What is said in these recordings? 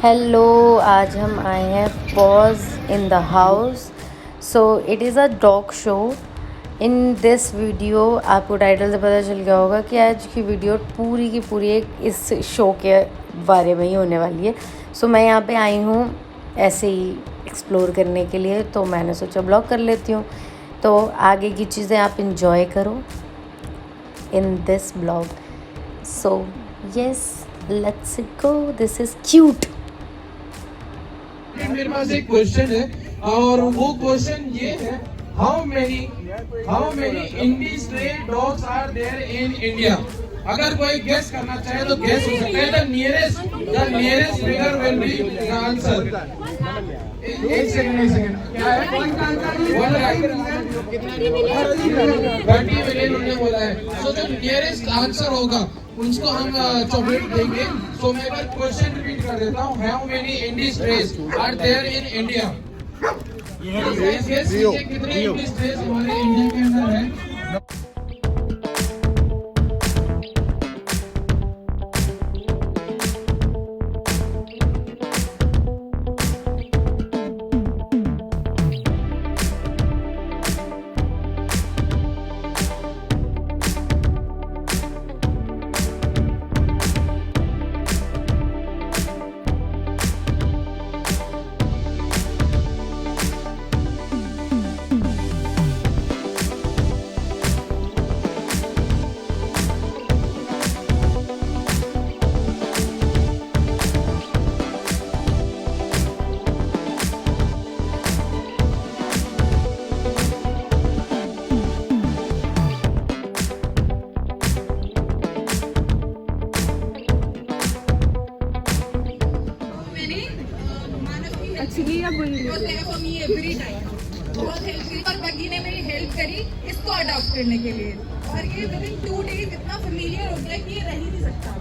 Hello, आज हम आए हैं pause in the house. So it is a dog show. In this video आपको टाइटल से पता चल गया होगा कि आज की वीडियो पूरी की पूरी एक इस शो के बारे में ही होने वाली है। सो मैं यहाँ पे आई हूँ ऐसे ही एक्सप्लोर करने के लिए, तो मैंने सोचा ब्लॉग कर लेती हूँ। तो आगे की चीज़ें आप इंजॉय करो in this blog. So yes, let's go, this is cute. मेरे पास एक क्वेश्चन है और वो क्वेश्चन ये है, how many indie stray dogs are there in India. अगर कोई गेस करना चाहे तो गेस हो सकता है। The nearest figure will be the answer. एक सेकंड क्या है? 30 मिलियन उन्होंने बोला है। सो जो नियरेस्ट आंसर होगा उसको हम चॉकलेट देंगे। सो मैं एक बार क्वेश्चन रिपीट कर देता हूँ, how many indie strays are there in India. कितने इंडी स्ट्रेस हमारे इंडिया के अंदर है? एक्चुअली अब एवरी टाइम बहुत हेल्प करी और बगी ने मेरी हेल्प करी इसको अडॉप्ट करने के लिए। और ये विद इन 2 डेज इतना फेमिलियर हो गया कि ये रह ही नहीं सकता।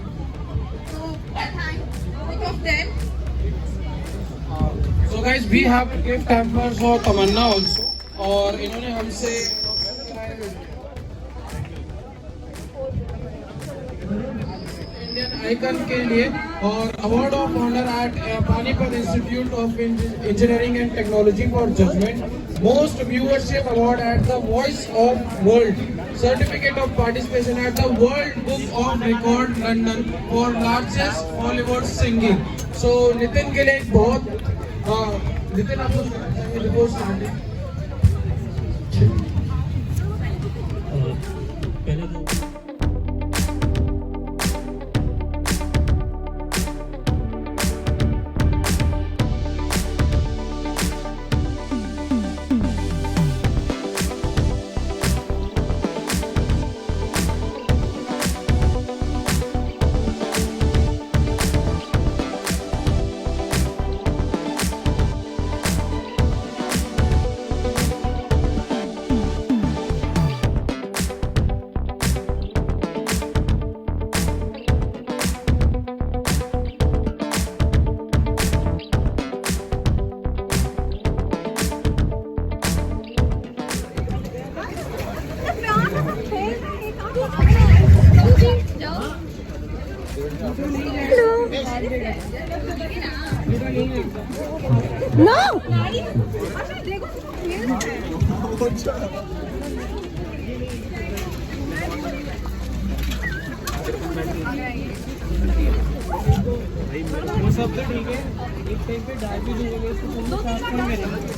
तो thank of them. So guys, we have gift hampers for Tamanna also। और इन्होंने हमसे इंडियन आइकन के लिए और award of honour at Panipat institute of engineering and technology for judgement, most viewership award at the voice of world, certificate of participation at the world book of record London for largest Bollywood singing. So Nitin के लिए बहुत नितिन आप कुछ कहना चाहेंगे before starting? पहले तो no वो सब तो ठीक है, एक टाइम पे डाल भी दूंगे इसको तुम साफ नहीं करेंगे।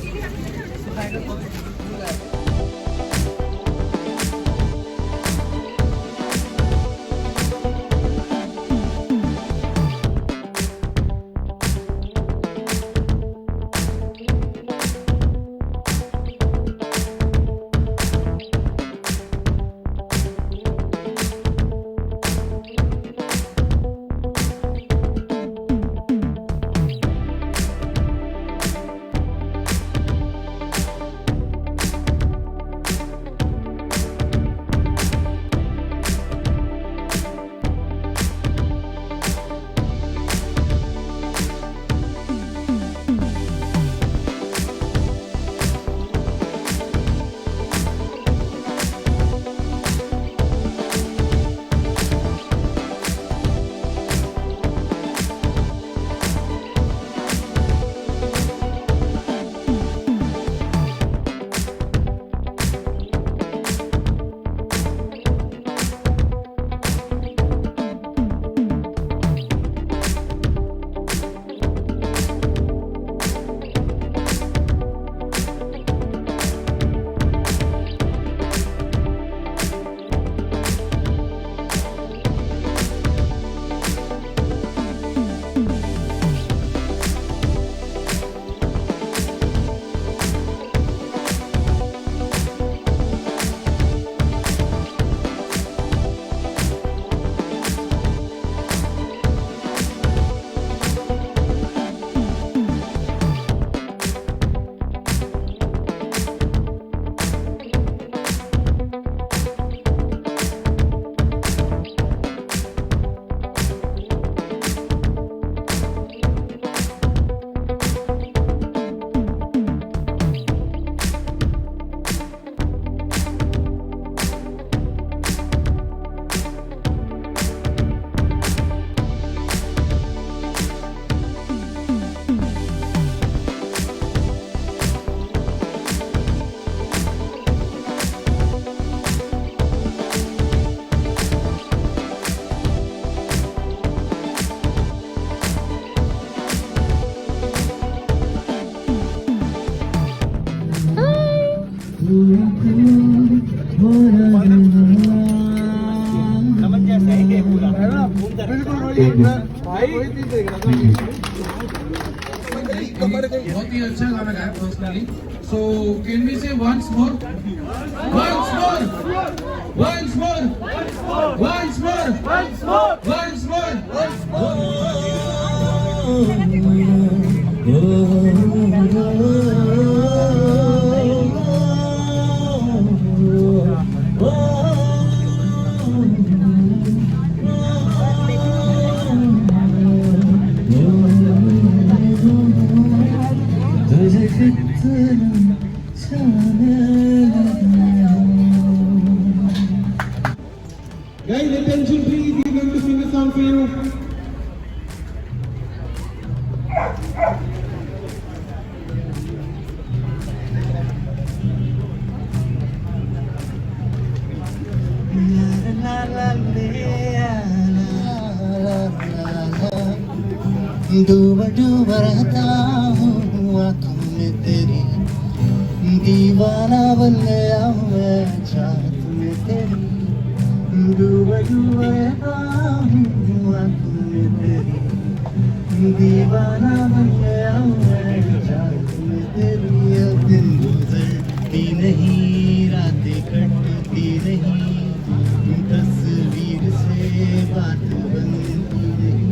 बहुत ही अच्छा गाना गाया personally. So can we say once more? Once more! Once more! Once more! Once more! Once Guys, attention please, we're going to sing a song for you. डूबा डूबा रहता हूँ आँखों में तेरी, दीवाना बन गया हूँ मैं चाहत में तेरी. डूबा डूबा रहता हूँ आँखों में तेरी, दीवाना बन गया हूँ मैं चाहत में तेरी. अब दिन गुजरती नहीं, रातें कटती नहीं, तस्वीर से बात बनती नहीं.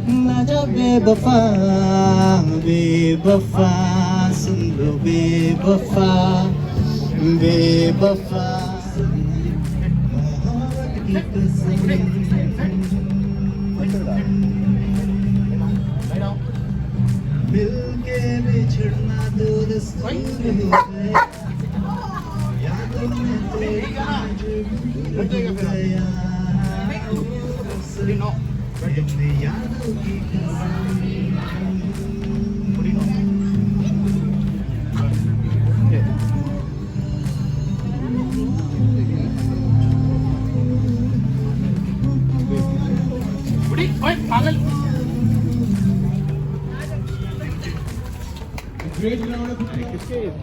ना जा बेवफा बेवफा, सुन लो बेवफा बेवफा, मोहब्बत की कसम. मिल के बिछड़ना दो दस्तूर है, यादों में तेरी जो भूल गया. यादों की Great round of applause.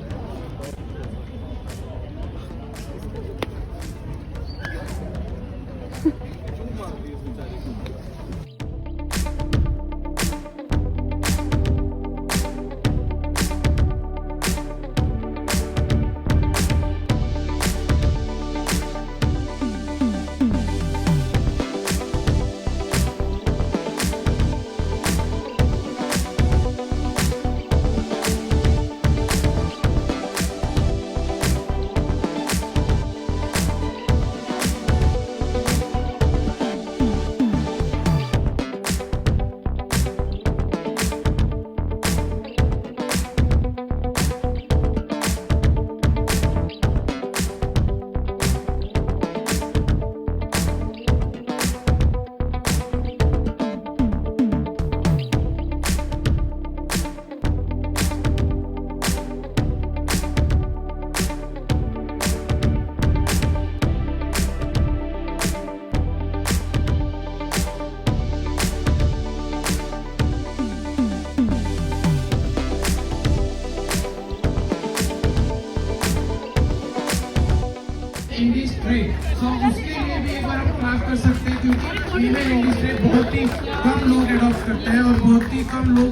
Industry, तो उसके लिए भी एक बार हम क्लास कर सकते हैं, क्योंकि फीमेल इंडस्ट्री बहुत ही कम लोग एडॉप्ट करते हैं और बहुत ही कम लोग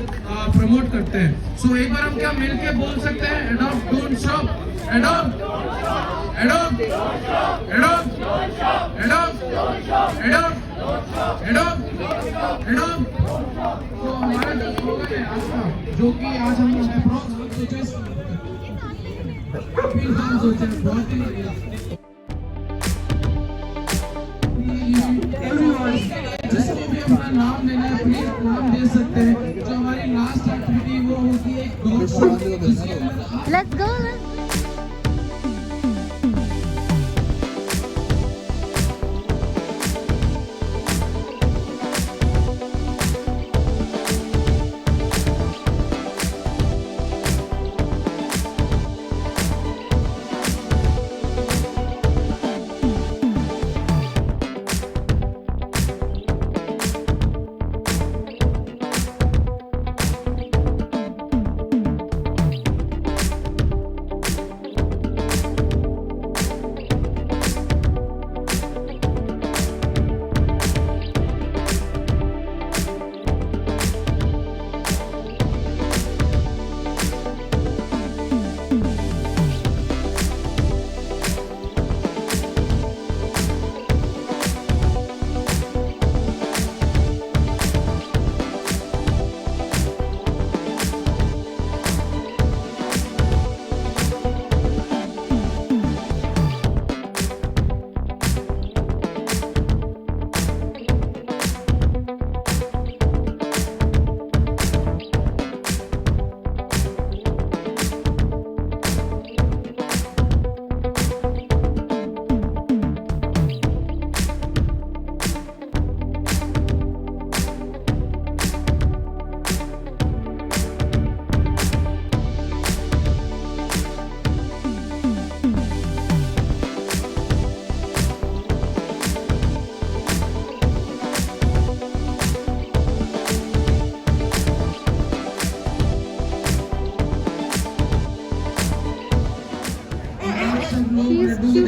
प्रमोट करते हैं. सो एक बार हम क्या मिलके बोल सकते हैं, adopt don't shop, adopt adopt adopt adopt adopt adopt adopt. तो हमारा जो स्लोगन है आज का, जो कि आज हम अप्रॉक्स सोचे बहुत ही जिसको भी अपना नाम देना है प्लीज नाम दे सकते हैं. जो हमारी लास्ट एक्टिविटी वो होगी एक डॉग शो, जिसके अंदर Let's go.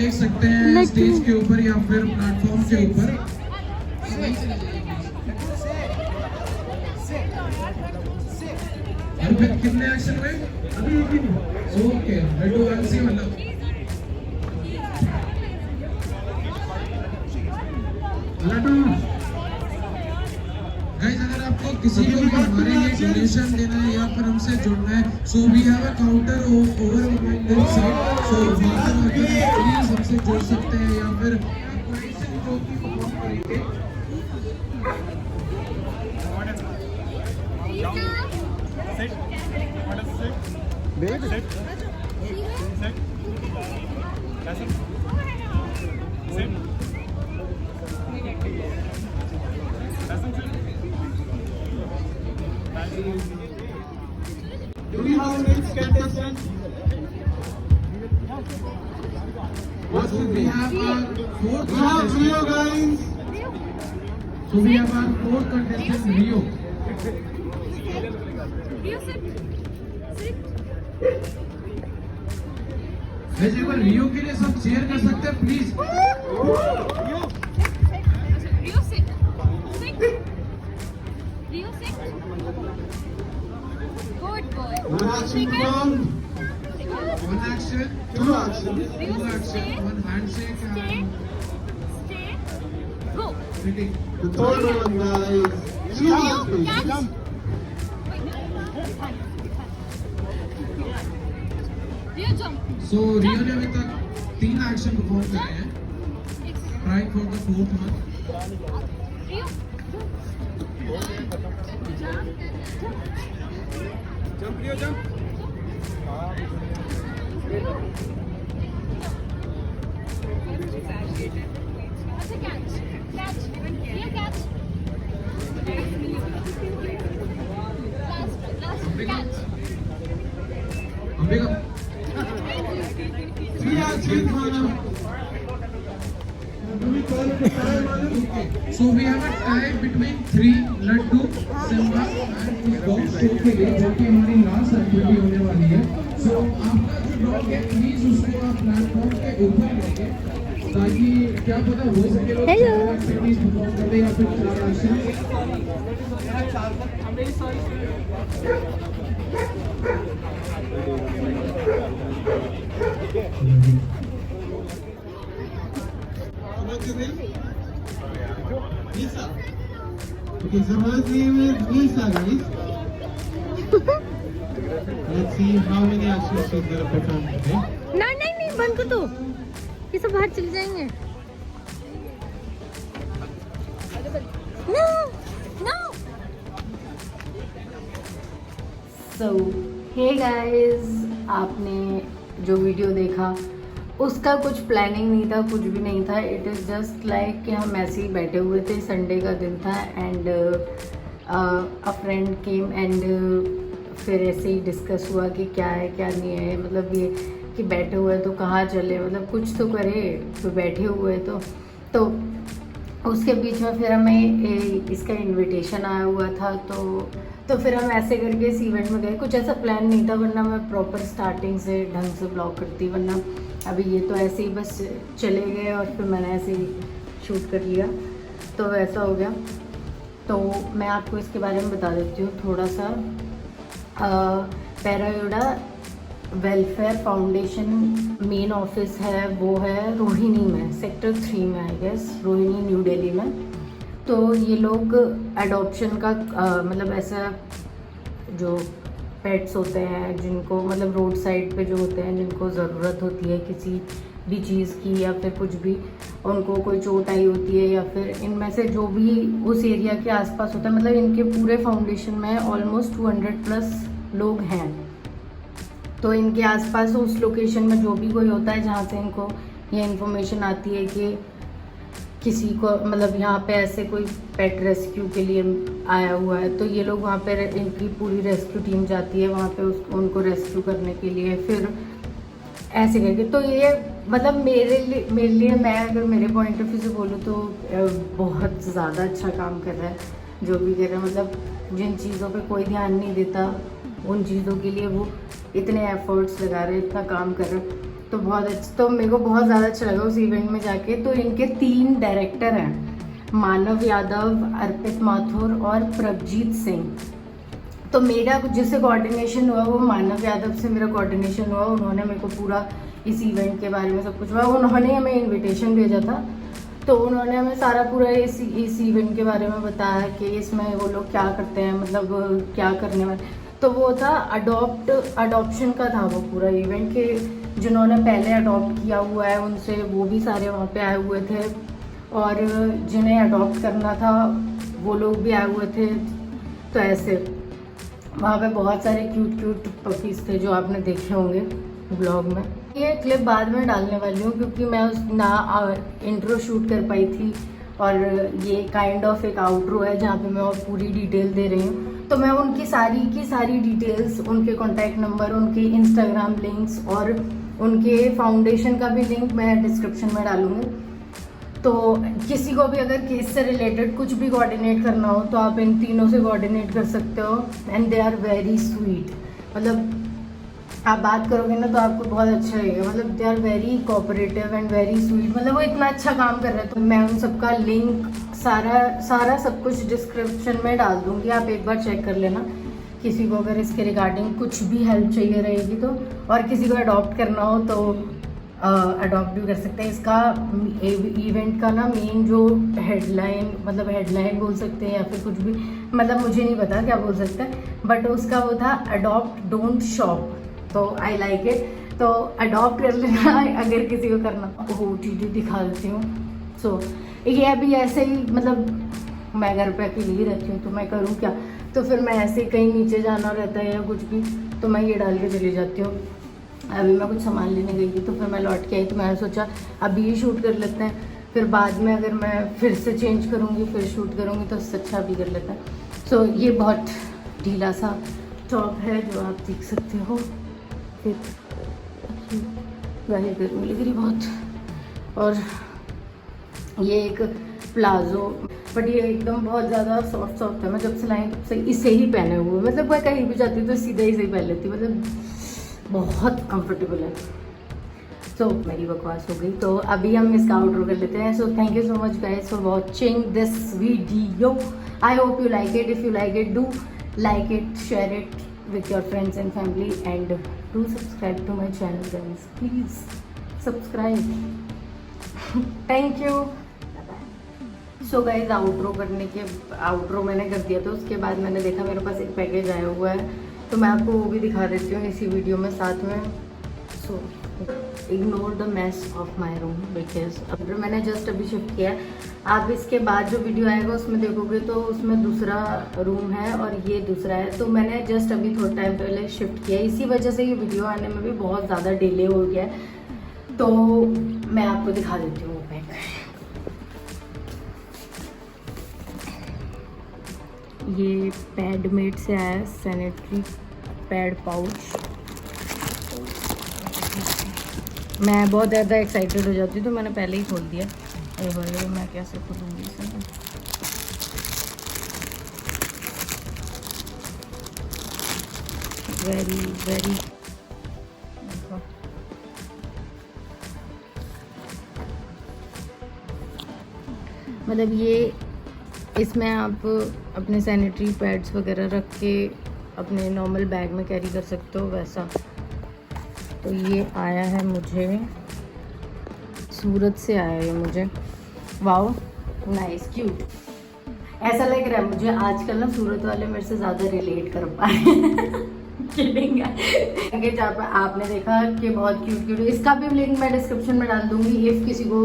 देख सकते हैं स्टेज के ऊपर या फिर प्लेटफॉर्म के ऊपर। अर्पित कितने एक्शन में? अभी एक ही नहीं। ओके, लड्डू वंशी मतलब लड्डू। गाइस, अगर आपको किसी को भी हमारे लिए डोनेशन देना है या फिर हमसे जुड़ना है, so we have a counter over this side, so वहां पर प्लीज हमसे जुड़ सकते हैं या फिर कोई से जो भी परफॉर्म करेंगे। Do we have next contestant? We have our fourth We have contestant. Rio, guys. So we have our fourth contestant, Rio. वैसे एक बार रियो के लिए सब शेयर कर सकते हैं please. One action from, One action, two action. two action, one handshake and hitting. The third one, guys. Two action. So रियो ने अभी तक 3 एक्शन परफॉर्म करे हैं। Try for the fourth one. Ambika, Three action from. Do we call it a tie, Manu? so we have a tie between 3 Laddu, Simba and dog show के लिए, जो कि हमारी लास्ट एक्टिविटी होने वाली है। सो आपका जो डॉग है प्लीज उसको आप प्लेटफॉर्म के ऊपर लेके, ताकि क्या पता हो सके लोग एक्टिविटीज परफॉर्म करते या फिर 4 action. What's your name? Lisa. Okay, so her name is Lisa, guys. Let's see how many actions she's gonna perform today. नहीं बंद कर दो, ये सब बाहर चले जाएंगे। No. सो हे गाइस, आपने जो वीडियो देखा उसका कुछ प्लानिंग नहीं था, कुछ भी नहीं था। इट इज़ जस्ट लाइक कि हम ऐसे ही बैठे हुए थे, संडे का दिन था and a friend came and फिर ऐसे ही डिस्कस हुआ कि क्या है क्या नहीं है, मतलब ये कि बैठे हुए तो कहाँ चले, मतलब कुछ तो करे, तो बैठे हुए तो उसके बीच में फिर हमें इसका इनविटेशन आया हुआ था, तो फिर हम ऐसे करके इस इवेंट में गए। कुछ ऐसा प्लान नहीं था, वरना मैं प्रॉपर स्टार्टिंग से ढंग से ब्लॉग करती, वरना अभी ये तो ऐसे ही बस चले गए और फिर मैंने ऐसे ही शूट कर लिया, तो वैसा हो गया। तो मैं आपको इसके बारे में बता देती हूँ थोड़ा सा। पैरायोडा वेलफेयर फाउंडेशन मेन ऑफिस है वो है रोहिणी में, सेक्टर 3 में, I guess Rohini, new Delhi में। तो ये लोग एडॉप्शन का मतलब ऐसा जो पेट्स होते हैं जिनको मतलब रोड साइड पे जो होते हैं, जिनको ज़रूरत होती है किसी भी चीज़ की या फिर कुछ भी, उनको कोई चोट आई होती है या फिर इनमें से जो भी उस एरिया के आसपास होता है, मतलब इनके पूरे फाउंडेशन में ऑलमोस्ट 200+ लोग हैं। तो इनके आसपास उस लोकेशन में जो भी कोई होता है जहाँ से इनको ये इन्फॉर्मेशन आती है कि किसी को मतलब यहाँ पे ऐसे कोई पेट रेस्क्यू के लिए आया हुआ है, तो ये लोग वहाँ पे इनकी पूरी रेस्क्यू टीम जाती है वहाँ पे उनको रेस्क्यू करने के लिए, फिर ऐसे करके। तो ये मतलब मेरे लिए मैं अगर मेरे पॉइंट ऑफ व्यू से बोलूँ तो बहुत ज़्यादा अच्छा काम कर रहा है जो भी कर रहा है। मतलब जिन चीज़ों पे कोई ध्यान नहीं देता उन चीज़ों के लिए वो इतने एफर्ट्स लगा रहे हैं, इतना काम कर रहे हैं। तो बहुत अच्छा, तो मेरे को बहुत ज़्यादा अच्छा लगा उस इवेंट में जाके। तो इनके 3 डायरेक्टर हैं, मानव यादव, अर्पित माथुर और प्रभजीत सिंह। तो मेरा जिससे कोऑर्डिनेशन हुआ वो मानव यादव से मेरा कोऑर्डिनेशन हुआ। उन्होंने मेरे को पूरा इस इवेंट के बारे में सब कुछ हुआ, उन्होंने हमें इनविटेशन भेजा था, तो उन्होंने हमें सारा पूरा इस इवेंट के बारे में बताया कि इसमें वो लोग क्या करते हैं, मतलब क्या करने वाले। तो वो था अडॉप्शन का था वो पूरा इवेंट, के जिन्होंने पहले अडॉप्ट किया हुआ है उनसे वो भी सारे वहाँ पे आए हुए थे, और जिन्हें अडॉप्ट करना था वो लोग भी आए हुए थे। तो ऐसे वहाँ पे बहुत सारे क्यूट पपीज़ थे जो आपने देखे होंगे ब्लॉग में। ये क्लिप बाद में डालने वाली हूँ क्योंकि मैं उस इंट्रो शूट कर पाई थी, और ये काइंड ऑफ एक आउट्रो है जहाँ पे मैं और पूरी डिटेल दे रही हूँ। तो मैं उनकी सारी की सारी डिटेल्स, उनके कॉन्टैक्ट नंबर, उनके इंस्टाग्राम लिंक्स और उनके फाउंडेशन का भी लिंक मैं डिस्क्रिप्शन में डालूँगी। तो किसी को भी अगर केस से रिलेटेड कुछ भी कोऑर्डिनेट करना हो तो आप इन तीनों से कोऑर्डिनेट कर सकते हो, and they are very sweet. मतलब आप बात करोगे ना तो आपको बहुत अच्छा लगेगा, मतलब they are very cooperative and very sweet. मतलब वो इतना अच्छा काम कर रहे हैं। तो मैं उन सबका लिंक सारा सब कुछ डिस्क्रिप्शन में डाल दूँगी, आप एक बार चेक कर लेना। किसी को अगर इसके रिगार्डिंग कुछ भी हेल्प चाहिए रहेगी तो, और किसी को अडॉप्ट करना हो तो अडॉप्ट भी कर सकते हैं। इसका इवेंट का ना मेन जो हेडलाइन बोल सकते हैं या फिर कुछ भी, मतलब मुझे नहीं पता क्या बोल सकते हैं, बट उसका वो था अडॉप्ट डोंट शॉप। तो आई लाइक इट। तो अडॉप्ट कर लेना अगर किसी को करना। OTT दिखा देती हूँ। सो ये अभी ऐसे ही, मतलब मैं घर पे अकेली ही रहती हूँ तो मैं करूँ क्या, तो फिर मैं ऐसे कहीं नीचे जाना रहता है या कुछ भी तो मैं ये डाल के चली जाती हूँ। अभी मैं कुछ सामान लेने गई थी तो फिर मैं लौट के आई, तो मैंने सोचा अभी ही शूट कर लेते हैं, फिर बाद में अगर मैं फिर से चेंज करूँगी फिर शूट करूँगी तो उससे अच्छा भी कर लेते हैं। सो ये बहुत ढीला सा टॉप है जो आप देख सकते हो। फिर गाय गर्मी लग रही बहुत, और ये एक प्लाजो, बट ये एकदम बहुत ज़्यादा सॉफ्ट है। मैं जब से लाई तब से इसे ही पहने हुए, मतलब मैं कहीं भी जाती हूँ तो सीधा इसे ही पहन लेती हूँ, मतलब बहुत कंफर्टेबल है। सो मेरी बकवास हो गई, तो अभी हम इसका आउटरो कर लेते हैं। So thank you so much guys for watching this video. I hope you like it. If you like it, do like it, share it with your friends and family, and do subscribe to my channel guys, please subscribe. Thank you. So guys outro मैंने कर दिया, तो उसके बाद मैंने देखा मेरे पास एक पैकेज आया हुआ है, तो मैं आपको वो भी दिखा देती हूँ इसी वीडियो में साथ में। So ignore the mess of my room because अब मैंने जस्ट अभी शिफ्ट किया है। आप इसके बाद जो वीडियो आएगा उसमें देखोगे तो उसमें दूसरा रूम है और ये दूसरा है, तो मैंने जस्ट अभी थोड़ा टाइम पहले शिफ्ट किया है, इसी वजह से ये वीडियो आने में भी बहुत ज़्यादा डिले हो गया है। तो मैं आपको दिखा देती हूँ वो पैक। ये पैडमेट से आया है, सैनिटरी पैड पाउच। मैं बहुत ज़्यादा एक्साइटेड हो जाती हूँ तो मैंने पहले ही खोल दिया। अरे मैं कैसे खोलूँगी इसे? वेरी मतलब ये, इसमें आप अपने सैनिटरी पैड्स वगैरह रख के अपने नॉर्मल बैग में कैरी कर सकते हो वैसा। तो ये आया है मुझे सूरत से, आया है मुझे। वाओ नाइस क्यूट, ऐसा लग रहा है मुझे आजकल ना सूरत वाले मेरे से ज़्यादा रिलेट कर पाए। किडिंग है। जहाँ पर आपने देखा कि बहुत क्यूट, इसका भी लिंक मैं डिस्क्रिप्शन में डाल दूँगी। इफ़ किसी को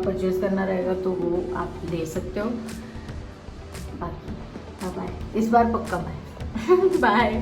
परचेज़ करना रहेगा तो वो आप ले सकते हो। बाकी बाय, इस बार पक्का बाय। बाय।